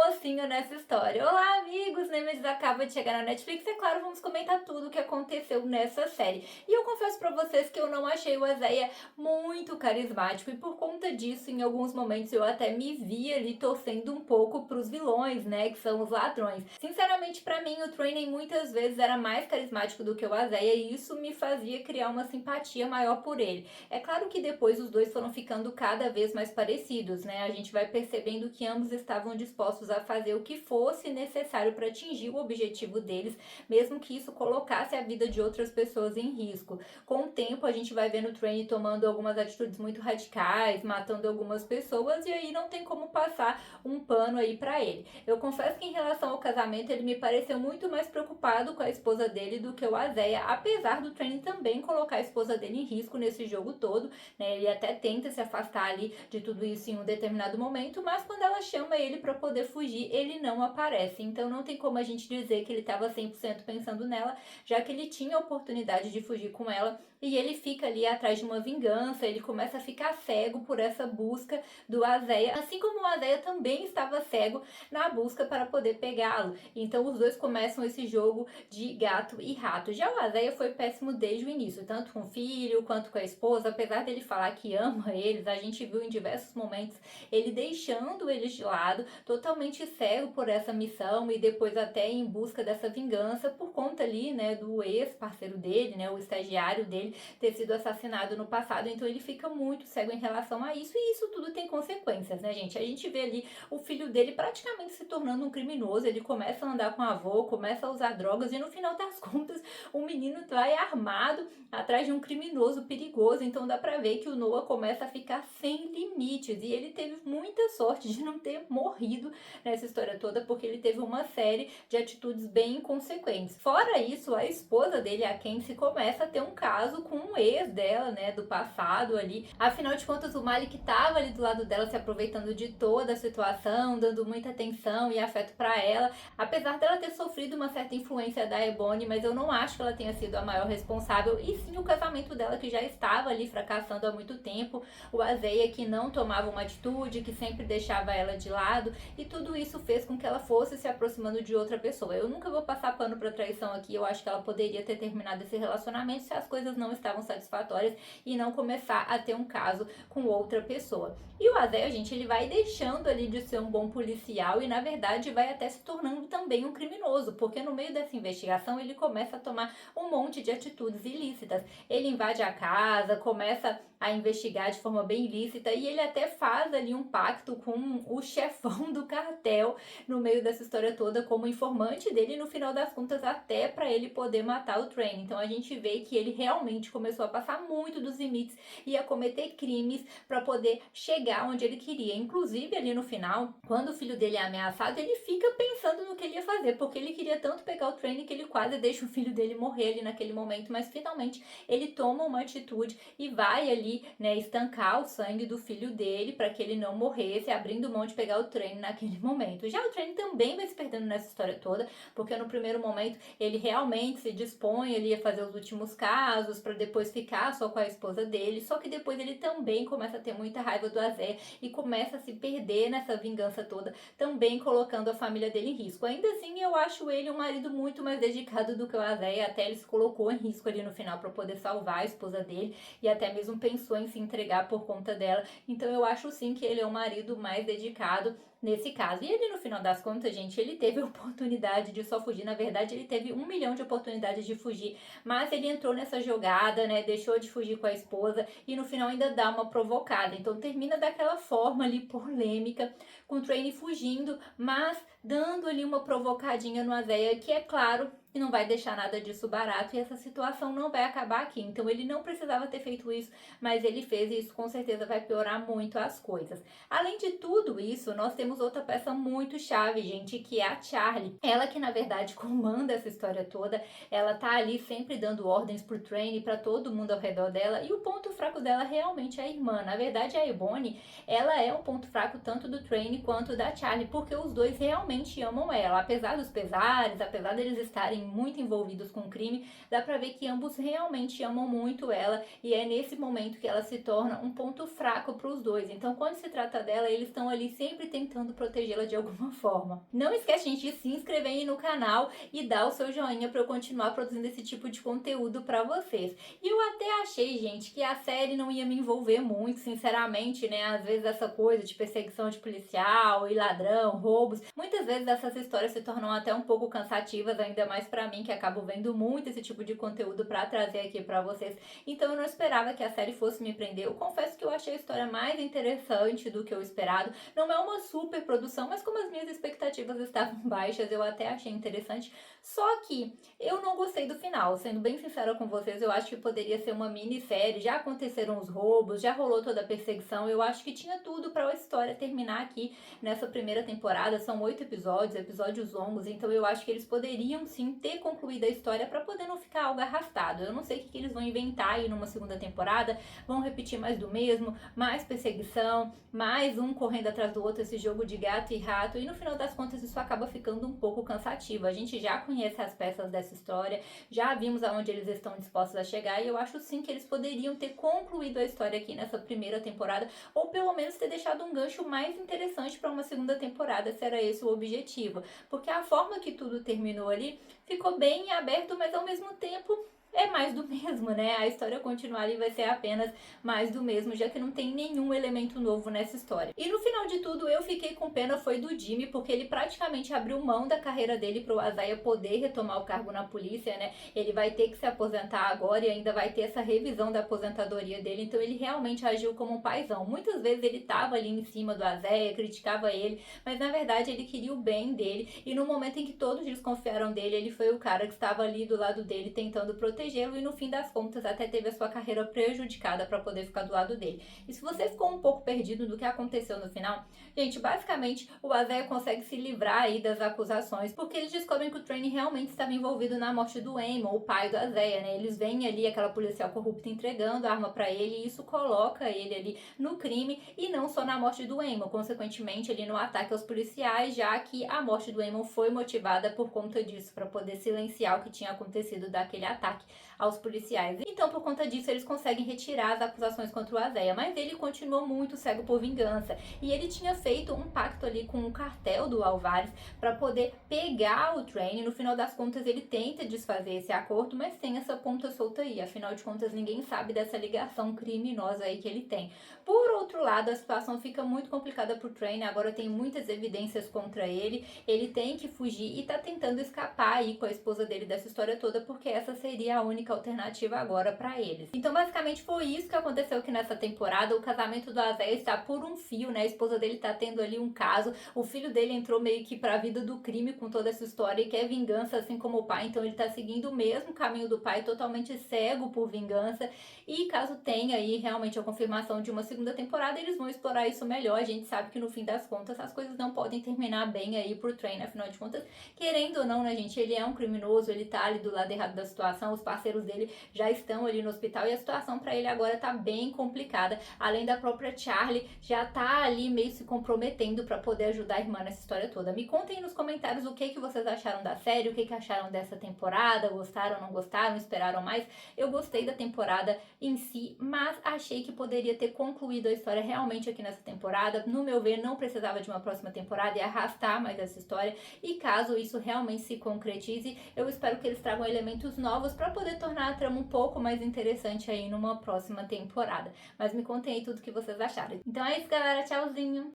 mocinho nessa história. Olá, amigos! Nemesis acaba de chegar na Netflix. É claro, vamos comentar tudo o que aconteceu nessa série. E eu confesso pra vocês que eu não achei o Azeia muito carismático. E por conta disso, em alguns momentos, eu até me vi ali torcendo um pouco pros vilões, né? Que são os ladrões. Sinceramente, pra mim, o Training muitas vezes era mais carismático do que o Azeia. E isso me fazia criar uma simpatia maior por ele. É claro que depois os dois foram ficando cada vez mais parecidos, né? A gente vai percebendo que ambos estavam dispostos a fazer o que fosse necessário para atingir o objetivo deles, mesmo que isso colocasse a vida de outras pessoas em risco. Com o tempo, a gente vai vendo o Trane tomando algumas atitudes muito radicais, matando algumas pessoas, e aí não tem como passar um pano aí para ele. Eu confesso que em relação ao casamento, ele me pareceu muito mais preocupado com a esposa dele do que o Azeia, apesar do Trane também colocar a esposa dele em risco nesse jogo todo, né? Ele até tenta se afastar ali de tudo isso em um determinado momento, mas quando ela chama ele para poder fugir, ele não aparece. Então não tem como a gente dizer que ele estava 100% pensando nela, já que ele tinha a oportunidade de fugir com ela e ele fica ali atrás de uma vingança, ele começa a ficar cego por essa busca do Azeia, assim como o Azeia também estava cego na busca para poder pegá-lo. Então os dois começam esse jogo de gato e rato. Já o Azeia foi péssimo desde o início, tanto com o filho quanto com a esposa, apesar dele falar que ama eles, a gente viu em diversos momentos ele deixando eles de lado, totalmente cego por essa missão e depois até em busca dessa vingança por conta ali, né, do ex-parceiro dele, né, o estagiário dele ter sido assassinado no passado. Então ele fica muito cego em relação a isso e isso tudo tem consequências, né, gente? A gente vê ali o filho dele praticamente se tornando um criminoso, ele começa a andar com o avô, começa a usar drogas e no final das contas o menino vai armado atrás de um criminoso perigoso. Então dá pra ver que o Noah começa a ficar sem limites e ele teve muita sorte de não ter morrido nessa história toda, porque ele teve uma série de atitudes bem inconsequentes. Fora isso, a esposa dele, a Kenzie, começa a ter um caso com um ex dela, né, do passado ali. Afinal de contas, o Malik tava ali do lado dela, se aproveitando de toda a situação, dando muita atenção e afeto para ela, apesar dela ter sofrido uma certa influência da Ebony, mas eu não acho que ela tenha sido a maior responsável, e sim o casamento dela, que já estava ali fracassando há muito tempo, o Azeia que não tomava uma atitude, que sempre deixava ela de lado, e tudo isso fez com que ela fosse se aproximando de outra pessoa. Eu nunca vou passar pano pra traição aqui, eu acho que ela poderia ter terminado esse relacionamento se as coisas não estavam satisfatórias e não começar a ter um caso com outra pessoa. E o Azeia, gente, ele vai deixando ali de ser um bom policial e na verdade vai até se tornando também um criminoso, porque no meio dessa investigação ele começa a tomar um monte de atitudes ilícitas. Ele invade a casa, começa a investigar de forma bem ilícita e ele até faz ali um pacto com o chefão do cartel no meio dessa história toda como informante dele, e no final das contas até para ele poder matar o Trane. Então a gente vê que ele realmente começou a passar muito dos limites e a cometer crimes para poder chegar onde ele queria. Inclusive ali no final, quando o filho dele é ameaçado, ele fica pensando no que ele ia fazer, porque ele queria tanto pegar o Trane que ele quase deixa o filho dele morrer ali naquele momento, mas finalmente ele toma uma atitude e vai ali, né, estancar o sangue do filho dele para que ele não morresse, abrindo mão de pegar o Trane naquele momento. Já o Trane também vai se perdendo nessa história toda, porque no primeiro momento ele realmente se dispõe ali a fazer os últimos casos para depois ficar só com a esposa dele, só que depois ele também começa a ter muita raiva do Azeia e começa a se perder nessa vingança toda, também colocando a família dele em risco. Ainda assim, eu acho ele um marido muito mais dedicado do que o Azeia, até ele se colocou em risco ali no final para poder salvar a esposa dele e até mesmo pensou em se entregar por conta dela. Então eu acho sim que ele é um marido mais dedicado nesse caso. E ele, no final das contas, gente, ele teve a oportunidade de só fugir. Na verdade, ele teve 1 milhão de oportunidades de fugir, mas ele entrou nessa jogada, né, deixou de fugir com a esposa e no final ainda dá uma provocada. Então termina daquela forma ali polêmica, com o Trane fugindo, mas dando ali uma provocadinha no Azeia, que é claro e não vai deixar nada disso barato, e essa situação não vai acabar aqui. Então ele não precisava ter feito isso, mas ele fez, e isso com certeza vai piorar muito as coisas. Além de tudo isso, nós temos outra peça muito chave, gente, que é a Charlie. Ela que na verdade comanda essa história toda, ela tá ali sempre dando ordens pro Trane, para todo mundo ao redor dela, e o ponto fraco dela realmente é a irmã. Na verdade, a Ebony, ela é um ponto fraco tanto do Trane quanto da Charlie, porque os dois realmente amam ela, apesar dos pesares, apesar deles estarem estarem muito envolvidos com o crime, dá pra ver que ambos realmente amam muito ela, e é nesse momento que ela se torna um ponto fraco para os dois. Então, quando se trata dela, eles estão ali sempre tentando protegê-la de alguma forma. Não esquece, gente, de se inscrever aí no canal e dar o seu joinha para eu continuar produzindo esse tipo de conteúdo para vocês. E eu até achei, gente, que a série não ia me envolver muito, sinceramente, né? Às vezes essa coisa de perseguição de policial e ladrão, roubos, muitas vezes essas histórias se tornam até um pouco cansativas, ainda mais para mim, que acabo vendo muito esse tipo de conteúdo para trazer aqui para vocês. Então eu não esperava que a série fosse me prender. Eu confesso que eu achei a história mais interessante do que o esperado. Não é uma super produção, mas como as minhas expectativas estavam baixas, eu até achei interessante. Só que eu não gostei do final. Sendo bem sincera com vocês, eu acho que poderia ser uma minissérie. Já aconteceram os roubos, já rolou toda a perseguição. Eu acho que tinha tudo para a história terminar aqui nessa primeira temporada. São 8 episódios, episódios longos, então eu acho que eles poderiam sim ter concluído a história para poder não ficar algo arrastado. Eu não sei o que eles vão inventar aí numa segunda temporada, vão repetir mais do mesmo, mais perseguição, mais um correndo atrás do outro, esse jogo de gato e rato, e no final das contas isso acaba ficando um pouco cansativo. A gente já conhece as peças dessa história, já vimos aonde eles estão dispostos a chegar, e eu acho sim que eles poderiam ter concluído a história aqui nessa primeira temporada, ou pelo menos ter deixado um gancho mais interessante para uma segunda temporada, se era esse o objetivo, porque a forma que tudo terminou ali ficou bem aberto, mas ao mesmo tempo é mais do mesmo, né? A história continuar ali vai ser apenas mais do mesmo, já que não tem nenhum elemento novo nessa história. E no final de tudo, eu fiquei com pena foi do Jimmy, porque ele praticamente abriu mão da carreira dele pro Isaiah poder retomar o cargo na polícia, né? Ele vai ter que se aposentar agora e ainda vai ter essa revisão da aposentadoria dele, então ele realmente agiu como um paizão. Muitas vezes ele tava ali em cima do Isaiah, criticava ele, mas na verdade ele queria o bem dele, e no momento em que todos desconfiaram dele, ele foi o cara que estava ali do lado dele tentando protegê-lo, e no fim das contas até teve a sua carreira prejudicada para poder ficar do lado dele. E se você ficou um pouco perdido do que aconteceu no final, gente, basicamente o Isaiah consegue se livrar aí das acusações, porque eles descobrem que o Trane realmente estava envolvido na morte do Eamon, o pai do Isaiah, né? Eles veem ali aquela policial corrupta entregando a arma para ele, e isso coloca ele ali no crime, e não só na morte do Eamon, consequentemente ali no ataque aos policiais, já que a morte do Eamon foi motivada por conta disso, para poder silenciar o que tinha acontecido daquele ataque aos policiais. Então, por conta disso, eles conseguem retirar as acusações contra o Isaiah, mas ele continuou muito cego por vingança, e ele tinha feito um pacto ali com o cartel do Alvarez para poder pegar o Trane. No final das contas, ele tenta desfazer esse acordo, mas tem essa ponta solta aí, afinal de contas, ninguém sabe dessa ligação criminosa aí que ele tem. Por outro lado, a situação fica muito complicada pro Trane, agora tem muitas evidências contra ele, ele tem que fugir e tá tentando escapar aí com a esposa dele dessa história toda, porque essa seria a única alternativa agora para eles. Então, basicamente, foi isso que aconteceu aqui nessa temporada. O casamento do Isaiah está por um fio, né? A esposa dele tá tendo ali um caso, o filho dele entrou meio que pra vida do crime com toda essa história e quer vingança, assim como o pai, então ele tá seguindo o mesmo caminho do pai, totalmente cego por vingança, e caso tenha aí realmente a confirmação de uma segunda temporada, eles vão explorar isso melhor. A gente sabe que no fim das contas as coisas não podem terminar bem aí pro Trane, afinal de contas, querendo ou não, né, gente, ele é um criminoso, ele tá ali do lado errado da situação, os parceiros dele já estão ali no hospital, e a situação para ele agora tá bem complicada, além da própria Charlie já tá ali meio se comprometendo para poder ajudar a irmã nessa história toda. Me contem nos comentários o que vocês acharam da série, o que acharam dessa temporada, gostaram, não gostaram, esperaram mais. Eu gostei da temporada em si, mas achei que poderia ter concluído a história realmente aqui nessa temporada. No meu ver, não precisava de uma próxima temporada e arrastar mais essa história, e caso isso realmente se concretize, eu espero que eles tragam elementos novos para poder tornar a trama um pouco mais interessante aí numa próxima temporada. Mas me contem aí tudo que vocês acharam. Então é isso, galera. Tchauzinho!